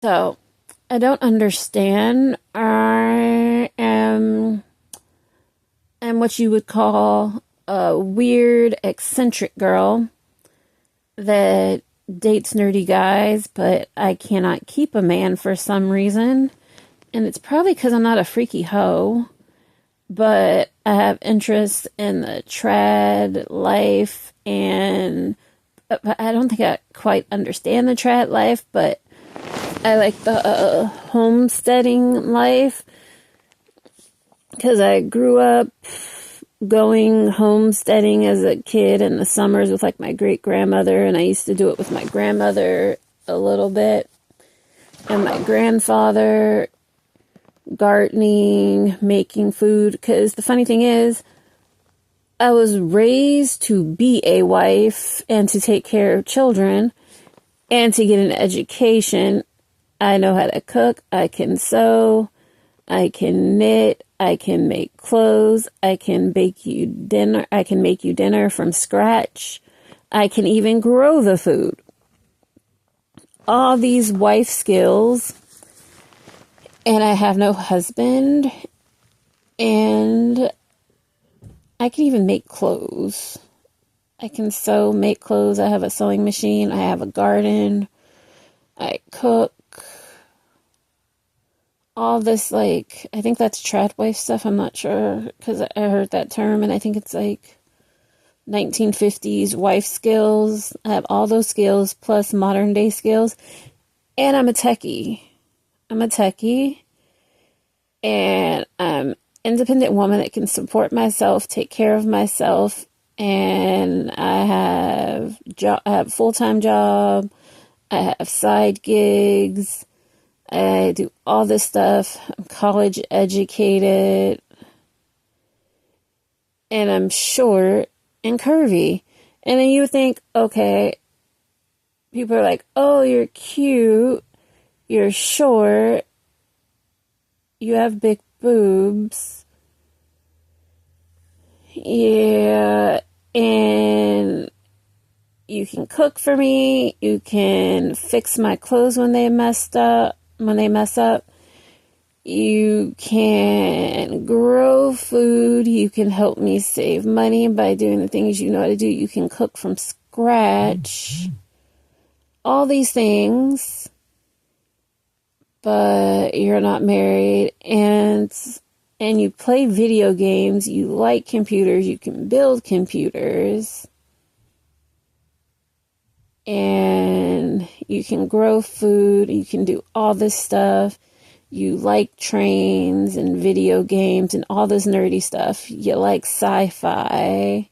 So, I don't understand. I am what you would call a weird, eccentric girl that dates nerdy guys, but I cannot keep a man for some reason. And it's probably because I'm not a freaky hoe, but I have interest in the trad life, and I don't think I quite understand the trad life, but I like the homesteading life because I grew up going homesteading as a kid in the summers with like my great grandmother, and I used to do it with my grandmother a little bit, and my grandfather, gardening, making food. Because the funny thing is, I was raised to be a wife and to take care of children and to get an education. I know how to cook, I can sew, I can knit, I can make clothes, I can bake you dinner, I can make you dinner from scratch. I can even grow the food. All these wife skills, and I have no husband, and I can even make clothes. I can sew, make clothes. I have a sewing machine. I have a garden. I cook. All this, like, I think that's trad wife stuff. I'm not sure because I heard that term, and I think it's like 1950s wife skills. I have all those skills plus modern day skills, and I'm a techie. I'm a techie, and I'm an independent woman that can support myself, take care of myself, and I have a full-time job. I have side gigs. I do all this stuff. I'm college educated, and I'm short and curvy. And then you would think, okay, people are like, oh, you're cute, you're short, you have big boobs. Yeah, and you can cook for me, you can fix my clothes when they mess up. You can grow food. You can help me save money by doing the things you know how to do. You can cook from scratch. All these things, but you're not married, and you play video games. You like computers. You can build computers. And you can grow food. You can do all this stuff. You like trains and video games and all this nerdy stuff. You like sci-fi.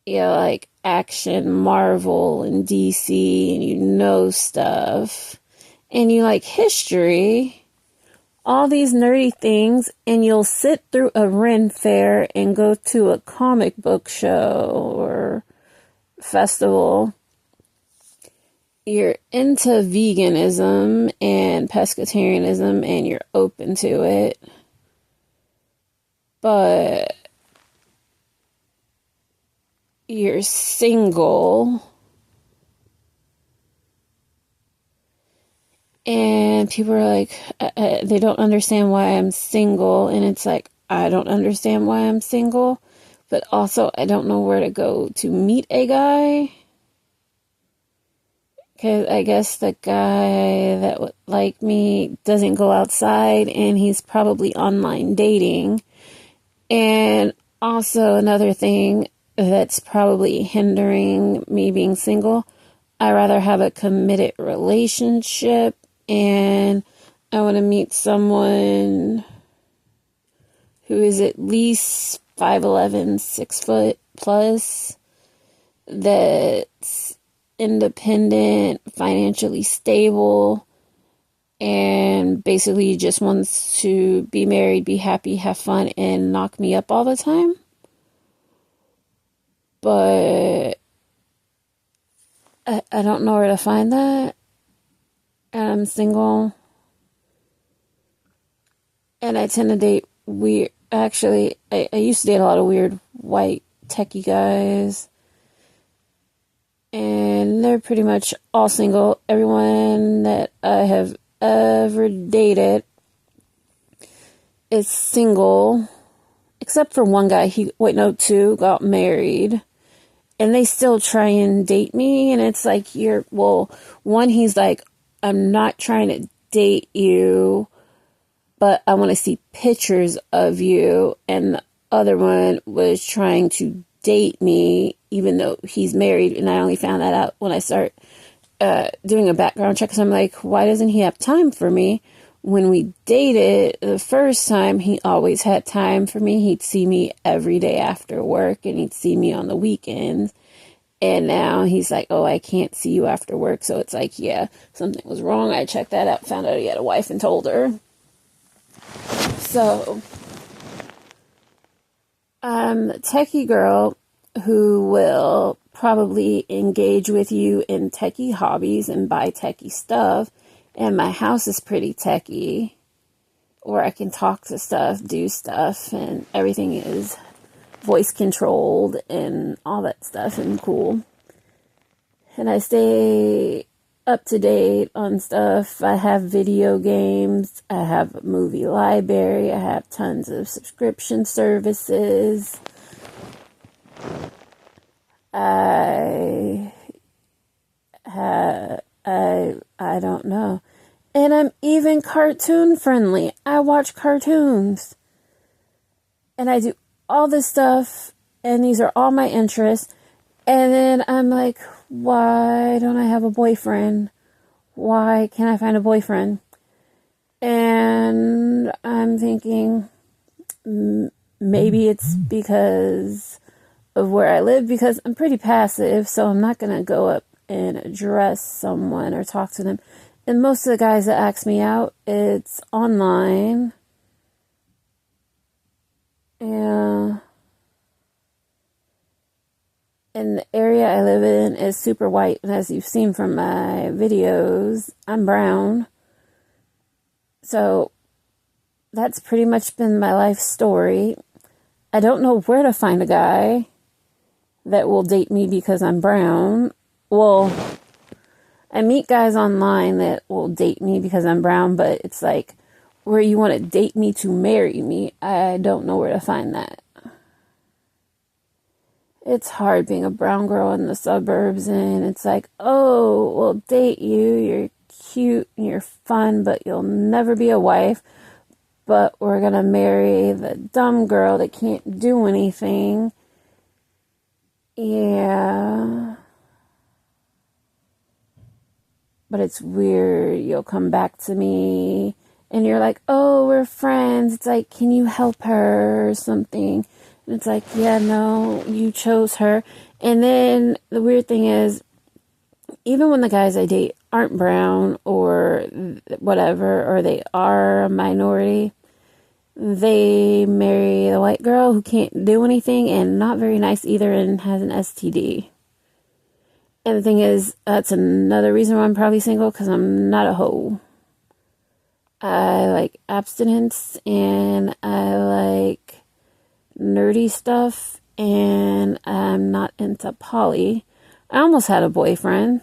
You like action, Marvel and DC, and you know stuff. And you like history. All these nerdy things, and you'll sit through a Ren fair and go to a comic book show or festival. You're into veganism and pescatarianism, and you're open to it, but you're single, and people are like, they don't understand why I'm single, and it's like, I don't understand why I'm single, but also I don't know where to go to meet a guy. Because I guess the guy that would like me doesn't go outside, and he's probably online dating. And also another thing that's probably hindering me being single, I rather have a committed relationship, and I want to meet someone who is at least 5'11", 6 foot plus, that's independent, financially stable, and basically just wants to be married, be happy, have fun, and knock me up all the time. But I don't know where to find that. And I'm single. And I tend to date weird. Actually, I used to date a lot of weird white techie guys. and they're pretty much all single. Everyone that I have ever dated is single, except for one guy. Two got married, and they still try and date me. And it's like, one, he's like, I'm not trying to date you, but I want to see pictures of you. And the other one was trying to date me, even though he's married. And I only found that out when I start doing a background check. So I'm like, why doesn't he have time for me? When we dated the first time, he always had time for me. He'd see me every day after work, and he'd see me on the weekends. And now he's like, oh, I can't see you after work. So it's like, yeah, something was wrong. I checked that out, found out he had a wife, and told her. So, I'm a techie girl who will probably engage with you in techie hobbies and buy techie stuff. And my house is pretty techie, or I can talk to stuff, do stuff, and everything is voice controlled and all that stuff and cool. And I stay up to date on stuff. I have video games, I have a movie library, I have tons of subscription services. I don't know. And I'm even cartoon friendly. I watch cartoons. And I do all this stuff, and these are all my interests. And then I'm like, why don't I have a boyfriend? Why can't I find a boyfriend? And I'm thinking, maybe it's because of where I live, because I'm pretty passive, so I'm not going to go up and address someone or talk to them. And most of the guys that ask me out, it's online. Yeah. And the area I live in is super white, and as you've seen from my videos, I'm brown. So that's pretty much been my life story. I don't know where to find a guy that will date me because I'm brown. Well, I meet guys online that will date me because I'm brown, but it's like, where you want to date me to marry me, I don't know where to find that. It's hard being a brown girl in the suburbs, and it's like, oh, we'll date you, you're cute, and you're fun, but you'll never be a wife, but we're gonna marry the dumb girl that can't do anything. Yeah. But it's weird. You'll come back to me and you're like, oh, we're friends. It's like, can you help her or something? And it's like, yeah, no, you chose her. And then the weird thing is, even when the guys I date aren't brown or whatever, or they are a minority, they marry a white girl who can't do anything and not very nice either and has an STD. And the thing is, that's another reason why I'm probably single, because I'm not a hoe. I like abstinence, and I like nerdy stuff, and I'm not into poly. I almost had a boyfriend,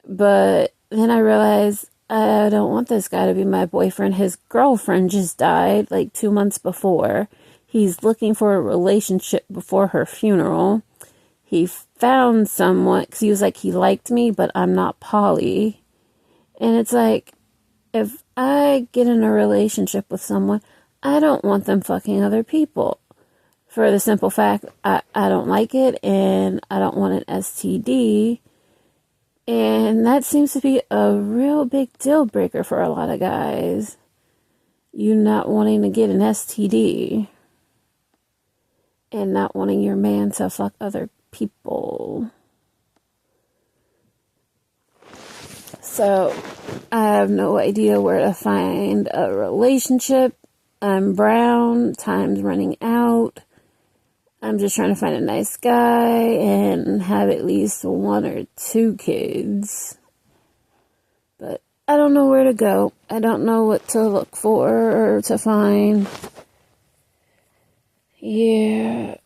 but then I realized I don't want this guy to be my boyfriend. His girlfriend just died like 2 months before. He's looking for a relationship before her funeral. He found someone, because he was like, he liked me, but I'm not poly. And it's like, if I get in a relationship with someone, I don't want them fucking other people. For the simple fact, I don't like it, and I don't want an STD. And that seems to be a real big deal breaker for a lot of guys. You not wanting to get an STD. And not wanting your man to fuck other people. So, I have no idea where to find a relationship. I'm brown, time's running out. I'm just trying to find a nice guy and have at least 1 or 2 kids. But I don't know where to go. I don't know what to look for or to find. Yeah.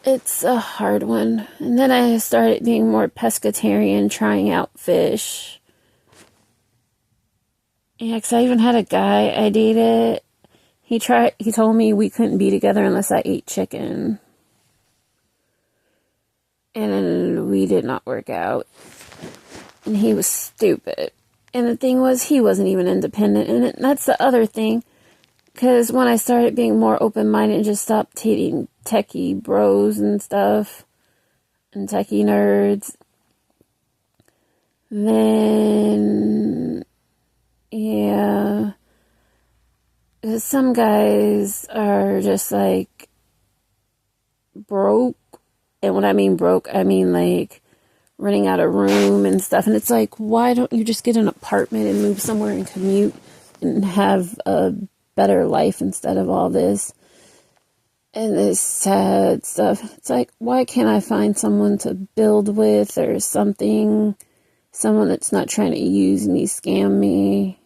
It's a hard one. And then I started being more pescatarian, trying out fish. Yeah, 'cause I even had a guy I dated. He told me we couldn't be together unless I ate chicken. And we did not work out. And he was stupid. And the thing was, he wasn't even independent. And that's the other thing. Because when I started being more open-minded and just stopped dating techie bros and stuff, and techie nerds, then, yeah, some guys are just like broke. And when I mean broke, I mean like running out of room and stuff. And it's like, why don't you just get an apartment and move somewhere and commute and have a better life instead of all this and this sad stuff? It's like, why can't I find someone to build with or something? Someone that's not trying to use me, scam me.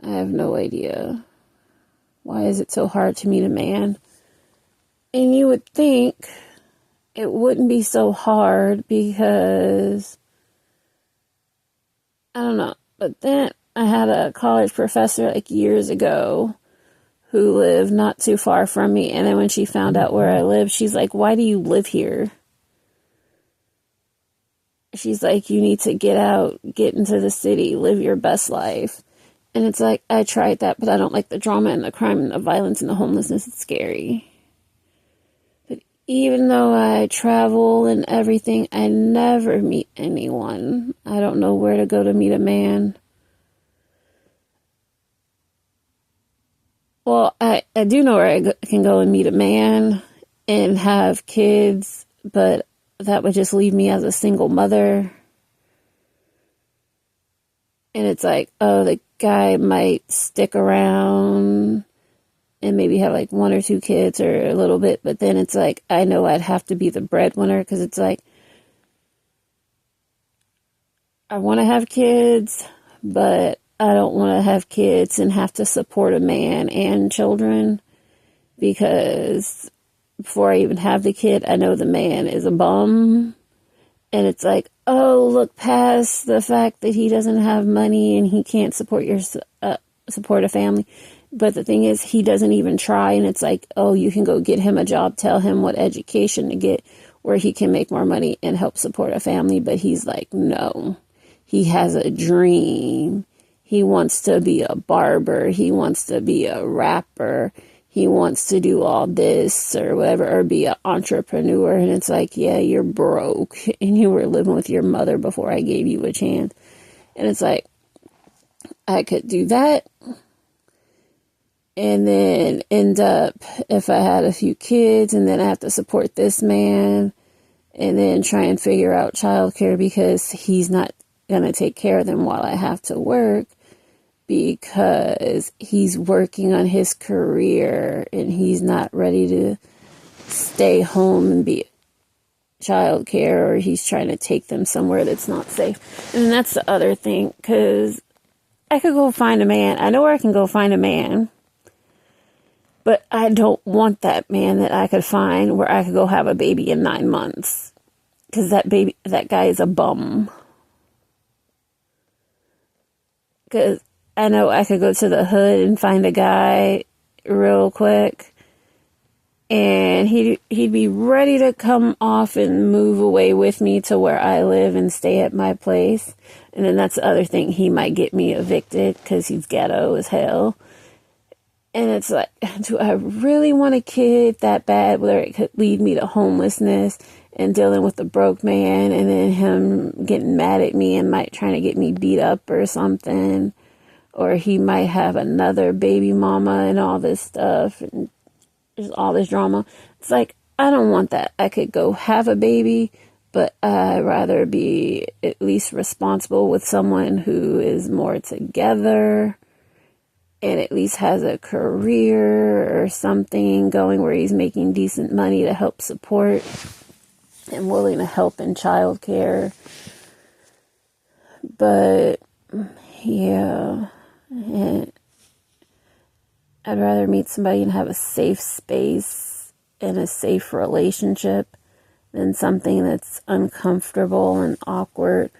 I have no idea. Why is it so hard to meet a man? And you would think it wouldn't be so hard because, I don't know. But then I had a college professor like years ago who lived not too far from me. And then when she found out where I lived, she's like, why do you live here? She's like, you need to get out, get into the city, live your best life. And it's like, I tried that, but I don't like the drama and the crime and the violence and the homelessness. It's scary. But even though I travel and everything, I never meet anyone. I don't know where to go to meet a man. Well, I do know where I can go and meet a man and have kids, but that would just leave me as a single mother. And it's like, oh, the guy might stick around and maybe have like one or two kids or a little bit. But then it's like, I know I'd have to be the breadwinner because it's like, I want to have kids, but I don't want to have kids and have to support a man and children because before I even have the kid, I know the man is a bum. And it's like, oh, look past the fact that he doesn't have money and he can't support support a family. But the thing is, he doesn't even try. And it's like, oh, you can go get him a job, tell him what education to get where he can make more money and help support a family. But he's like, no, he has a dream. He wants to be a barber. He wants to be a rapper. He wants to do all this or whatever, or be an entrepreneur. And it's like, yeah, you're broke and you were living with your mother before I gave you a chance. And it's like, I could do that and then end up, if I had a few kids and then I have to support this man and then try and figure out childcare because he's not going to take care of them while I have to work. Because he's working on his career and he's not ready to stay home and be childcare, or he's trying to take them somewhere that's not safe. And that's the other thing, because I could go find a man. I know where I can go find a man, but I don't want that man that I could find where I could go have a baby in 9 months, because that guy is a bum. Because I know I could go to the hood and find a guy real quick and he'd be ready to come off and move away with me to where I live and stay at my place. And then that's the other thing. He might get me evicted because he's ghetto as hell. And it's like, do I really want a kid that bad where it could lead me to homelessness and dealing with the broke man and then him getting mad at me and might trying to get me beat up or something? Or he might have another baby mama and all this stuff and just all this drama. It's like, I don't want that. I could go have a baby, but I'd rather be at least responsible with someone who is more together and at least has a career or something going where he's making decent money to help support and willing to help in childcare. But, yeah. And I'd rather meet somebody and have a safe space in a safe relationship than something that's uncomfortable and awkward,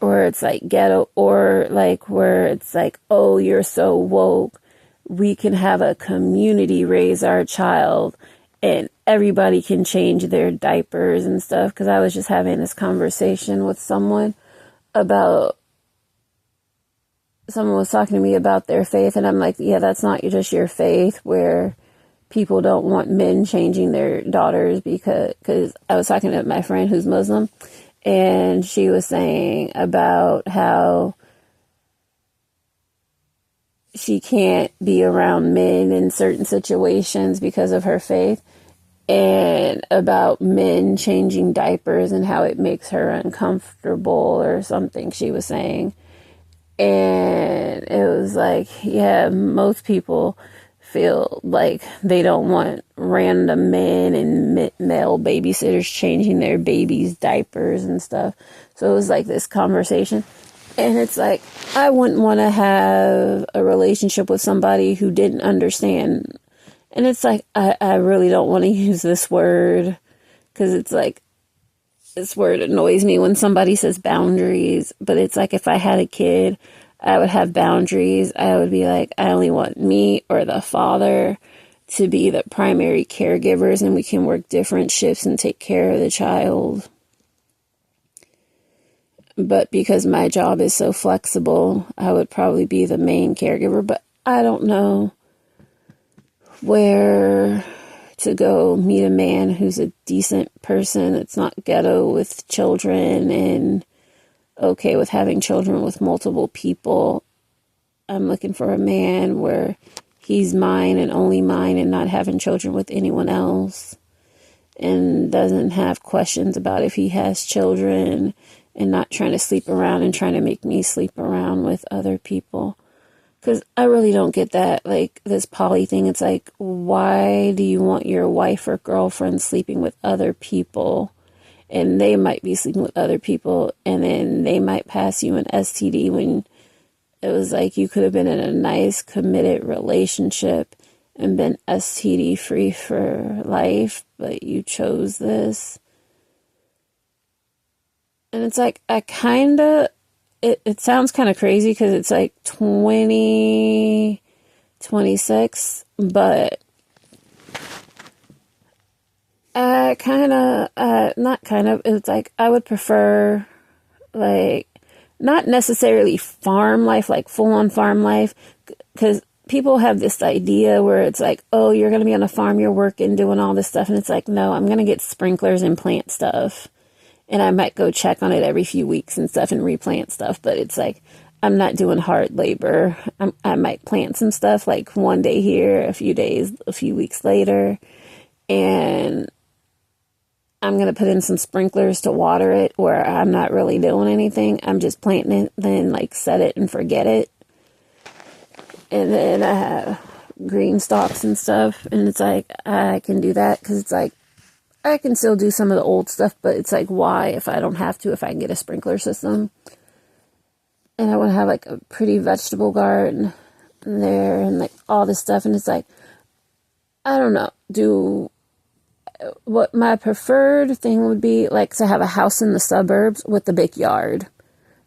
or it's like ghetto, or like where it's like, oh, you're so woke. We can have a community raise our child and everybody can change their diapers and stuff. Because I was just having this conversation with someone about, someone was talking to me about their faith, and I'm like, yeah, that's not just your faith where people don't want men changing their daughters, because I was talking to my friend who's Muslim, and she was saying about how she can't be around men in certain situations because of her faith, and about men changing diapers and how it makes her uncomfortable or something she was saying. And it was like, yeah, most people feel like they don't want random men and male babysitters changing their babies' diapers and stuff. So it was like this conversation. And it's like, I wouldn't want to have a relationship with somebody who didn't understand. And it's like, I really don't want to use this word, because it's like, this word annoys me when somebody says boundaries, but it's like, if I had a kid, I would have boundaries. I would be like, I only want me or the father to be the primary caregivers, and we can work different shifts and take care of the child. But because my job is so flexible, I would probably be the main caregiver. But I don't know where to go meet a man who's a decent person that's not ghetto with children and okay with having children with multiple people. I'm looking for a man where he's mine and only mine, and not having children with anyone else, and doesn't have questions about if he has children, and not trying to sleep around and trying to make me sleep around with other people. Because I really don't get that, like, this poly thing. It's like, why do you want your wife or girlfriend sleeping with other people? And they might be sleeping with other people, and then they might pass you an STD, when it was like you could have been in a nice, committed relationship and been STD free for life, but you chose this. And it's like, I kind of, it sounds kind of crazy because it's like 2026, but it's like, I would prefer, like, not necessarily farm life, like full-on farm life, because people have this idea where it's like, oh, you're going to be on a farm, you're working, doing all this stuff, and it's like, no, I'm going to get sprinklers and plant stuff. And I might go check on it every few weeks and stuff and replant stuff. But it's like, I'm not doing hard labor. I might plant some stuff like one day here, a few days, a few weeks later. And I'm going to put in some sprinklers to water it, where I'm not really doing anything. I'm just planting it, then like set it and forget it. And then I have green stalks and stuff. And it's like, I can do that because it's like, I can still do some of the old stuff, but it's like, why, if I don't have to, if I can get a sprinkler system? And I want to have like a pretty vegetable garden there and like all this stuff. And it's like, I don't know, what my preferred thing would be, like, to have a house in the suburbs with a big yard.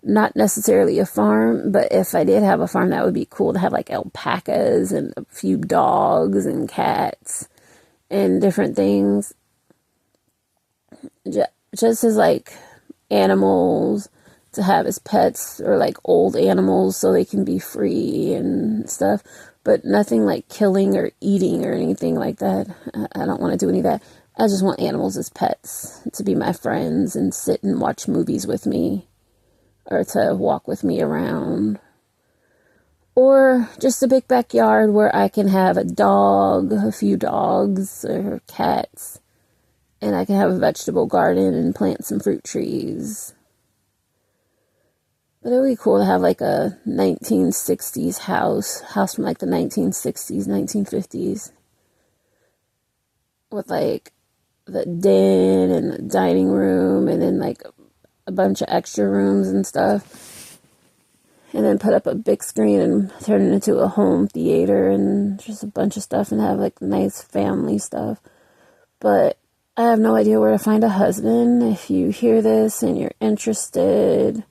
Not necessarily a farm, but if I did have a farm, that would be cool to have like alpacas and a few dogs and cats and different things. Just as like animals to have as pets, or like old animals so they can be free and stuff, but nothing like killing or eating or anything like that. I don't want to do any of that. I just want animals as pets, to be my friends and sit and watch movies with me, or to walk with me around. Or just a big backyard where I can have a dog, a few dogs or cats, and I can have a vegetable garden and plant some fruit trees. But it would be cool to have like a 1960s house from like the 1960s, 1950s. With like the den and the dining room, and then like a bunch of extra rooms and stuff. and then put up a big screen and turn it into a home theater and just a bunch of stuff and have like nice family stuff. But I have no idea where to find a husband. If you hear this and you're interested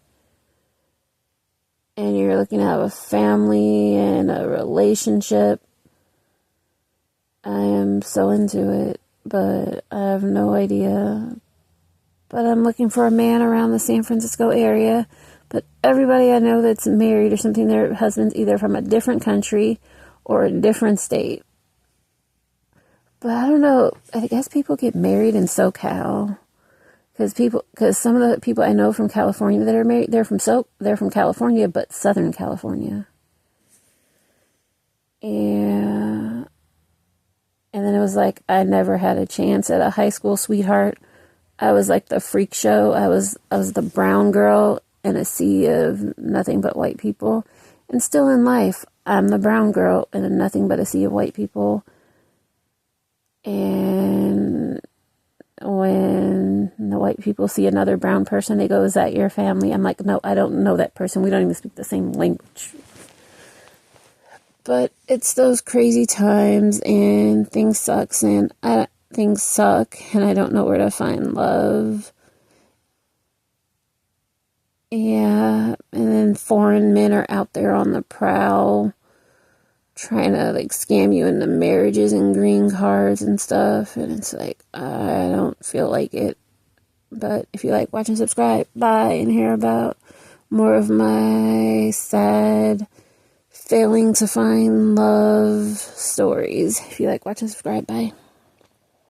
and you're looking to have a family and a relationship, I am so into it, but I have no idea. But I'm looking for a man around the San Francisco area. But everybody I know that's married or something, their husband's either from a different country or a different state. But I don't know. I guess people get married in SoCal. Because some of the people I know from California that are married, they're from California, but Southern California. And then it was like I never had a chance at a high school sweetheart. I was like the freak show. I was the brown girl in a sea of nothing but white people. And still in life, I'm the brown girl in nothing but a sea of white people. And when the white people see another brown person, they go, "Is that your family?" I'm like, "No, I don't know that person. We don't even speak the same language." But it's those crazy times, and things suck, and things suck, and I don't know where to find love. Yeah, and then foreign men are out there on the prowl, trying to like scam you into marriages and green cards and stuff, and it's like, I don't feel like it. But if you like, watch and subscribe, bye, and hear about more of my sad failing to find love stories. If you like, watch and subscribe, bye.